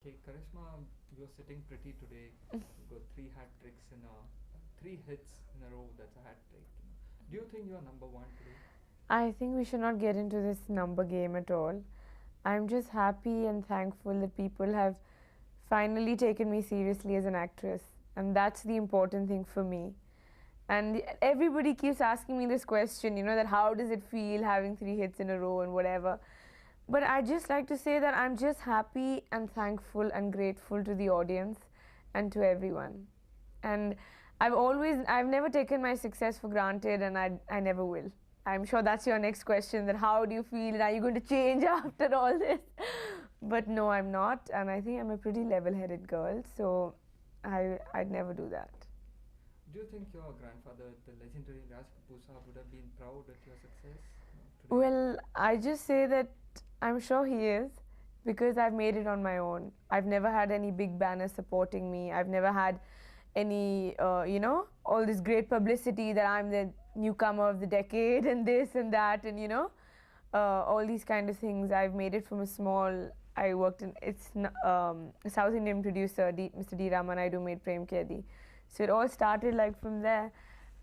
Okay, Karishma, you're sitting pretty today. You got three hat tricks in a three hits in a row. That's a hat trick. Do you think you're number one today? I think we should not get into this number game at all. I'm just happy and thankful that people have finally taken me seriously as an actress, and that's the important thing for me. And everybody keeps asking me this question, that how does it feel having three hits in a row and whatever. But I just like to say that I'm just happy and thankful and grateful to the audience and to everyone. And I've never taken my success for granted, and I never will. I'm sure that's your next question, that how do you feel and are you going to change after all this? But no, I'm not, and I think I'm a pretty level-headed girl, so I'd never do that. Do you think your grandfather, the legendary Raj Kapoor Sahab, would have been proud at your success today? Well, I just say that I'm sure he is, because I've made it on my own. I've never had any big banners supporting me. I've never had any, all this great publicity that I'm the newcomer of the decade and this and that, and all these kind of things. I've made it from a small. I worked in a South Indian producer, Mr. D. Ramanaidu made Prem Kedi. So it all started like from there,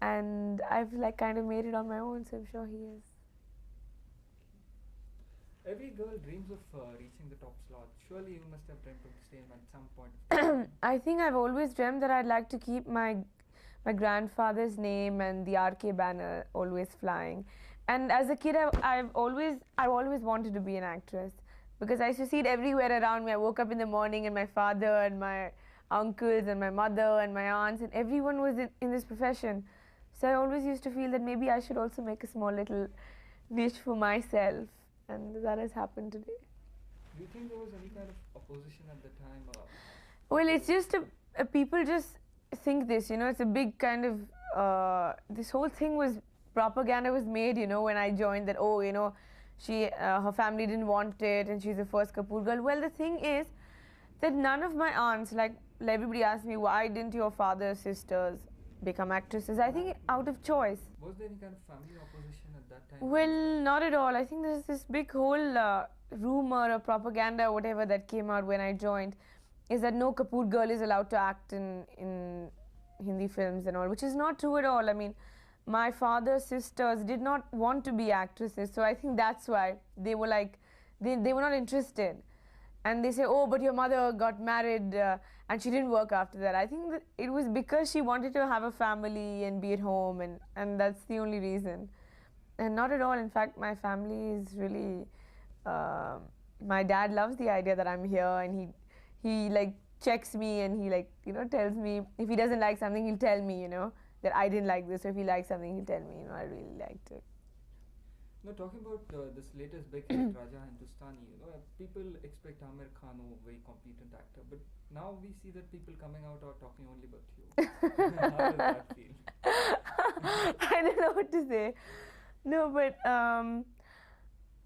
and I've like kind of made it on my own. So I'm sure he is. Every girl dreams of reaching the top slot. Surely you must have dreamt of the same at some point of time. I think I've always dreamt that I'd like to keep my grandfather's name and the RK banner always flying. And as a kid, I've always wanted to be an actress, because I used to see it everywhere around me. I woke up in the morning and my father and my uncles and my mother and my aunts and everyone was in this profession. So I always used to feel that maybe I should also make a small little niche for myself, and that has happened today. Do you think there was any kind of opposition at the time? Well, it's just people just think this, it's a big kind of this whole thing was propaganda was made, when I joined, that oh, she her family didn't want it and she's the first Kapoor girl. Well, the thing is that none of my aunts, like everybody asked me, why didn't your father's sisters become actresses? I think out of choice. Was there any kind of family opposition at that time? Well, not at all. I think there's this big whole rumor or propaganda or whatever that came out when I joined, is that no Kapoor girl is allowed to act in Hindi films and all, which is not true at all. I mean, my father's sisters did not want to be actresses, so I think that's why they were like, they were not interested. And they say, oh, but your mother got married and she didn't work after that. I think that it was because she wanted to have a family and be at home, and that's the only reason. And not at all. In fact, my family is really. My dad loves the idea that I'm here, and he like checks me, and he like tells me if he doesn't like something, he'll tell me that I didn't like this. Or if he likes something, he'll tell me I really liked it. Now, talking about this latest big hit, Raja Hindustani, people expect Amir Khan, a very competent actor, but now we see that people coming out are talking only about you. How does that feel? I don't know what to say. No, but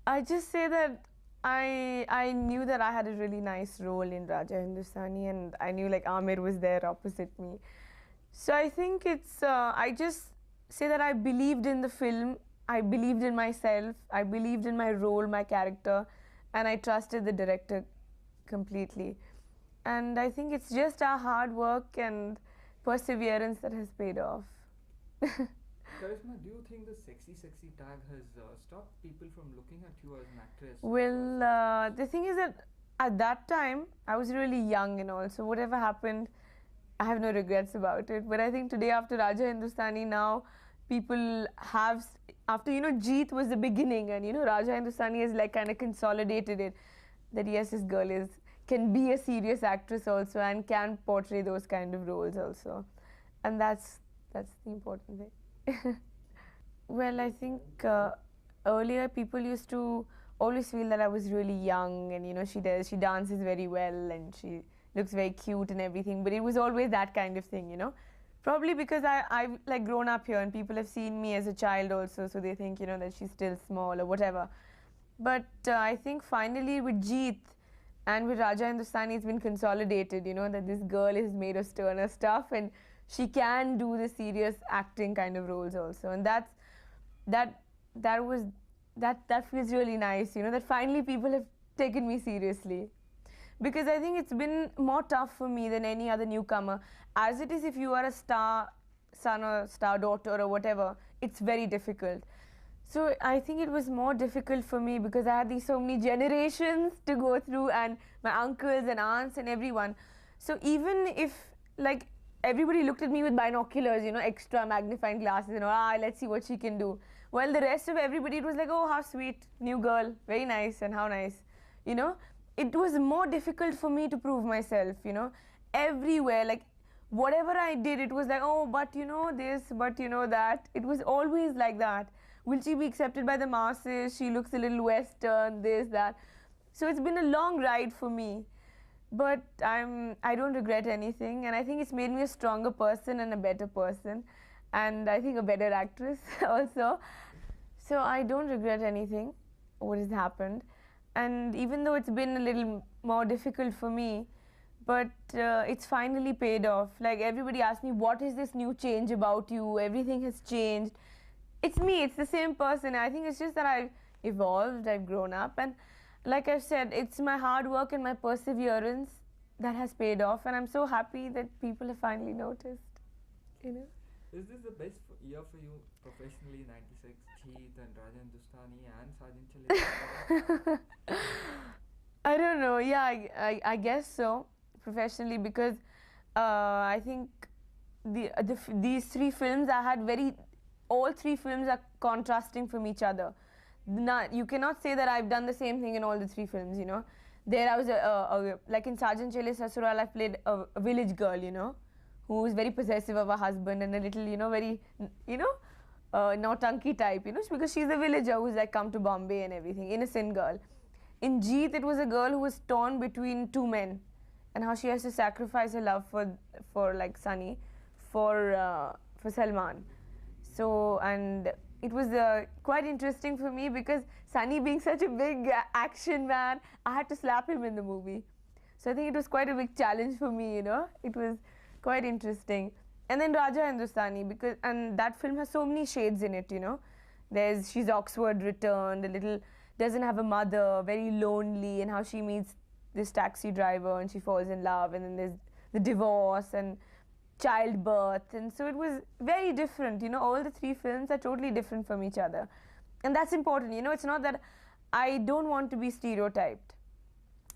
I just say that I knew that I had a really nice role in Raja Hindustani, and I knew like Amir was there opposite me. So I think it's I just say that I believed in the film, I believed in myself, I believed in my role, my character, and I trusted the director completely. And I think it's just our hard work and perseverance that has paid off. Charisma, do you think the sexy tag has stopped people from looking at you as an actress? Well, the thing is that at that time I was really young and all, so whatever happened, I have no regrets about it. But I think today, after Raja Hindustani, now people have, after Jeet was the beginning, and Raja Hindustani has like kind of consolidated it, that yes, this girl can be a serious actress also and can portray those kind of roles also, and that's the important thing. Well, I think earlier people used to always feel that I was really young, and she dances very well and she looks very cute and everything, but it was always that kind of thing. Probably because I've like grown up here and people have seen me as a child also, so they think that she's still small or whatever. But I think finally with Jeet and with Raja Hindustani, it's been consolidated, that this girl is made of sterner stuff and she can do the serious acting kind of roles also, and that that was that feels really nice, that finally people have taken me seriously. because I think it's been more tough for me than any other newcomer. As it is, if you are a star son or star daughter or whatever, it's very difficult. So I think it was more difficult for me because I had these so many generations to go through, and my uncles and aunts and everyone. So even if like everybody looked at me with binoculars, extra magnifying glasses, let's see what she can do. Well, the rest of everybody, it was like, oh, how sweet, new girl, very nice, and how nice, It was more difficult for me to prove myself, everywhere, like whatever I did, it was like, oh, but this, but that. It was always like that. Will she be accepted by the masses? She looks a little Western, this, that. So it's been a long ride for me. But I don't regret anything, and I think it's made me a stronger person and a better person, and I think a better actress also. So I don't regret anything, what has happened. And even though it's been a little more difficult for me, but it's finally paid off. Like everybody asks me, what is this new change about you? Everything has changed. It's me, it's the same person. I think it's just that I've evolved, I've grown up, and like I've said, it's my hard work and my perseverance that has paid off, and I'm so happy that people have finally noticed, Is this the best year for you professionally? 96, Jeet and Raja Hindustani and Sajin Chale. I don't know. Yeah, I guess so, professionally, because I think these three films I had all three films are contrasting from each other. You cannot say that I've done the same thing in all the three films, There I was, like in Sajin Chale Sasural, I played a village girl, who was very possessive of her husband and a little, very, naughty type, because she's a villager who's like come to Bombay and everything, innocent girl. In Jeet, it was a girl who was torn between two men, and how she has to sacrifice her love for like Sunny, for Salman. So, and it was quite interesting for me because Sunny being such a big action man, I had to slap him in the movie. So I think it was quite a big challenge for me, It was quite interesting. And then Raja Hindustani, and that film has so many shades in it, she's Oxford returned, a little, doesn't have a mother, very lonely, and how she meets this taxi driver and she falls in love, and then there's the divorce and childbirth, and so it was very different. All the three films are totally different from each other, and that's important. It's not that I don't want to be stereotyped,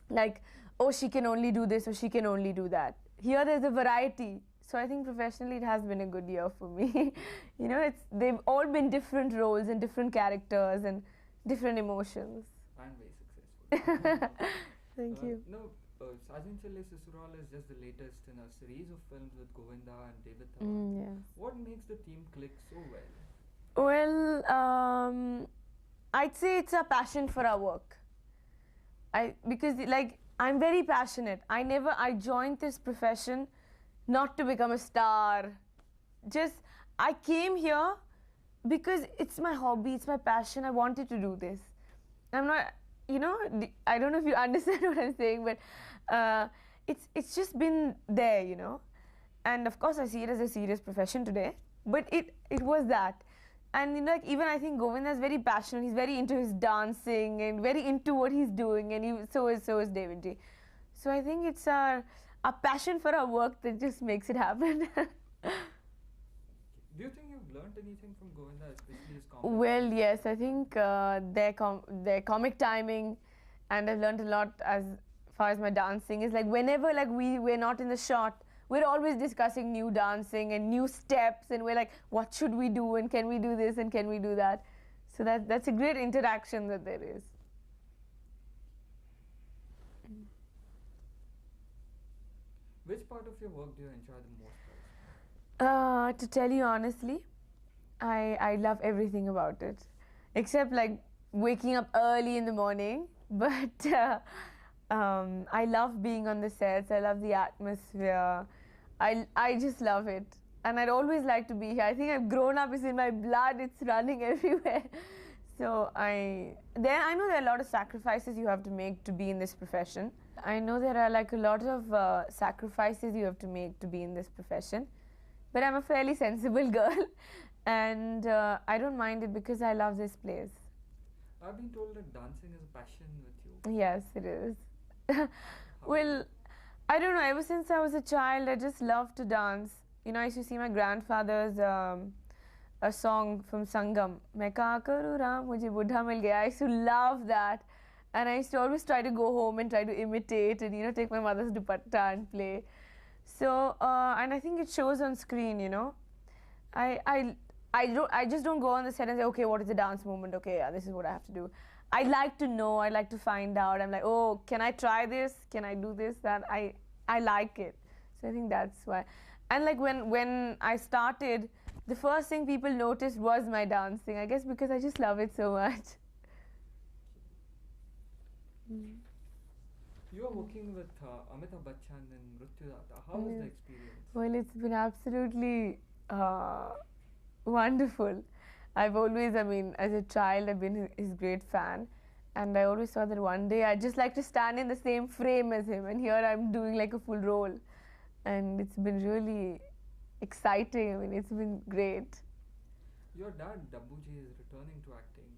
like, oh, she can only do this or she can only do that. Here there's a variety, so I think professionally it has been a good year for me. They've all been different roles and different characters and different emotions. And very successful. Thank you. No, Sajin Chale Sasural is just the latest in a series of films with Govinda and David Dhawan. Yes. What makes the team click so well? Well, I'd say it's a passion for our work. Because I'm very passionate. I joined this profession not to become a star. I came here because it's my hobby, it's my passion. I wanted to do this. I'm not, I don't know if you understand what I'm saying, but it's just been there, And of course, I see it as a serious profession today, but it was that. And even I think Govinda is very passionate. He's very into his dancing and very into what he's doing, and so is David G. So I think it's our passion for our work that just makes it happen. Do you think you've learned anything from Govinda, especially his comedy? Well, yes, I think their comic timing, and I've learned a lot as far as my dancing is whenever we're not in the shot, we're always discussing new dancing and new steps, and we're like, what should we do, and can we do this, and can we do that? So that's a great interaction that there is. Which part of your work do you enjoy the most? To tell you honestly, I love everything about it, except waking up early in the morning. But I love being on the sets. I love the atmosphere. I just love it, and I'd always like to be here. I think I've grown up. It's in my blood. It's running everywhere. So I know there are a lot of sacrifices you have to make to be in this profession. I know there are a lot of sacrifices you have to make to be in this profession. But I'm a fairly sensible girl, and I don't mind it because I love this place. I've been told that dancing is a passion with you. Yes, it is. Well, I don't know. Ever since I was a child, I just loved to dance. You know, I used to see my grandfather's a song from Sangam. मैं क्या करूँ राम मुझे बुढ़ा मिल गया. I used to love that, and I used to always try to go home and try to imitate and take my mother's dupatta and play. So and I think it shows on screen. I I I just don't go on the set and say, okay, what is the dance movement? Okay, yeah, this is what I have to do. I like to know. I like to find out. I'm like, oh, can I try this? Can I do this? That I like it. So I think that's why. And like when I started, the first thing people noticed was my dancing. I guess because I just love it so much. You are working with Amitabh Bachchan and Mrityu Data. How was the experience? Well, it's been absolutely wonderful. I've always, as a child, I've been his great fan. And I always thought that one day I'd just like to stand in the same frame as him. And here I'm doing like a full role. And it's been really exciting. It's been great. Your dad, Dabbuji, is returning to acting.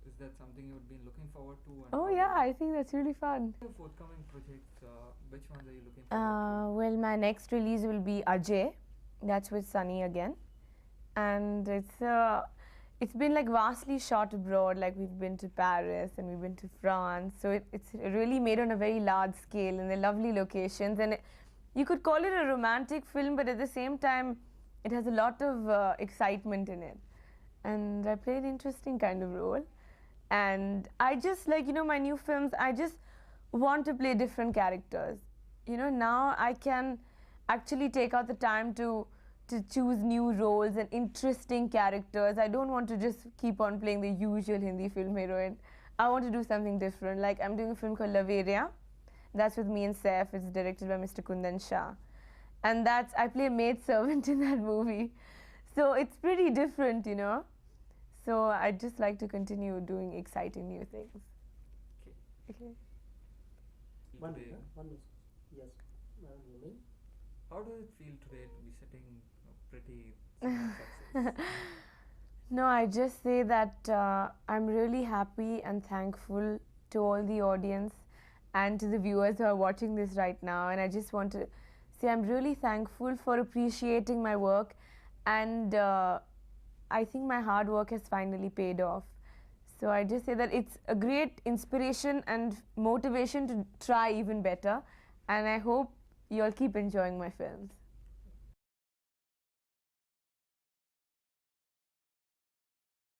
Is that something you've been looking forward to? And Oh yeah, I think that's really fun. Your forthcoming projects, which ones are you looking forward to? Well, my next release will be Ajay. That's with Sunny again. And it's been like vastly shot abroad. Like we've been to Paris and we've been to France. So it's really made on a very large scale and they're lovely locations. And you could call it a romantic film, but at the same time, it has a lot of excitement in it. And I play an interesting kind of role. And I just like, my new films, I just want to play different characters. Now I can actually take out the time to choose new roles and interesting characters. I don't want to just keep on playing the usual Hindi film heroine. I want to do something different. Like I'm doing a film called Laveria. That's with me and Saif. It's directed by Mr. Kundan Shah. And I play a maid servant in that movie. So it's pretty different, So I'd just like to continue doing exciting new things. Okay. One yes. How does it feel today to be sitting pretty success? No, I just say that I'm really happy and thankful to all the audience and to the viewers who are watching this right now. And I just want to say I'm really thankful for appreciating my work. And I think my hard work has finally paid off. So I just say that it's a great inspiration and motivation to try even better. And I hope you'll keep enjoying my films.